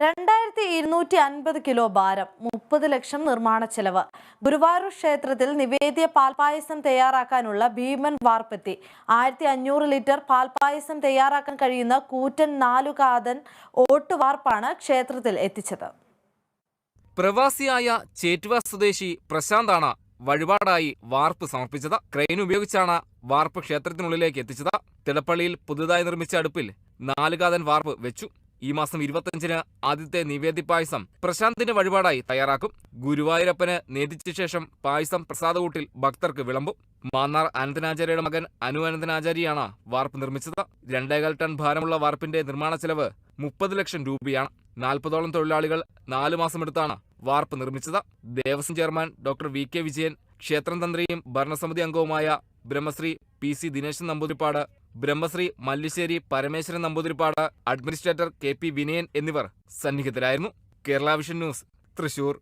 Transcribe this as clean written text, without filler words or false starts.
2250 kilo ഭാരം, 30 ലക്ഷം നിർമ്മാണ ചെലവ്. ഗുരുവായൂർ ക്ഷേത്രത്തിൽ നിവേദ്യ പാൽപായസം തയ്യാറാക്കാനുള്ള ഭീമൻ വാർപ്പെത്തി. 1500 ലിറ്റർ പാൽപായസം തയ്യാറാക്കാൻ കഴിയുന്ന കൂറ്റൻ 4 കാതൻ ഓട്ടുവാർപ്പാണ് ക്ഷേത്രത്തിൽ എത്തിച്ചത്. പ്രവാസിയായ ചേറ്റുവ സ്വദേശി പ്രശാന്താണ് വഴിപാടായി വാർപ്പ് സമർപ്പിച്ചത്. ക്രെയിൻ ഉപയോഗിച്ചാണ് വാർപ്പ് ക്ഷേത്രത്തിനുള്ളിലേക്ക് എത്തിച്ചത്. തിടപ്പള്ളിയിൽ പുതുതായി നിർമ്മിച്ച അടുപ്പിൽ 4 കാതൻ വാർപ്പ് വെച്ചു. ഈ മാസം 25-ന് ആദ്യത്തെ നിവേദ്യ പായസം പ്രശാന്തിന്റെ വഴിപാടായി തയ്യാറാക്കും. ഗുരുവായൂരപ്പന് നേതിച്ച ശേഷം പായസം പ്രസാദകൂട്ടിൽ ഭക്തർക്ക് വിളമ്പും. മാന്നാർ അനന്തനാചാര്യയുടെ മകൻ അനു അനന്തനാചാര്യയാണ് വാർപ്പ് നിർമ്മിച്ചത്. 2.25 ടൺ ഭാരമുള്ള വാർപ്പിന്റെ നിർമ്മാണ ചെലവ് 30 ലക്ഷം രൂപയാണ്. 40ഓളം തൊഴിലാളികൾ 4 മാസമെടുത്താണ് വാർപ്പ് നിർമ്മിച്ചത്. Devaswom chairman doctor V K Vijayan, ക്ഷേത്രം തന്ത്രിയും ഭരണസമിതി അംഗവുമായ Brahmashri PC Dineshan Namboothiripad, Brahmashri Mallissery Parameswaran Namboothiripad, administrator KP Vinayan എന്നിവർ സന്നിഹിതരായിരുന്നു. Kerala vision news, Thrissur.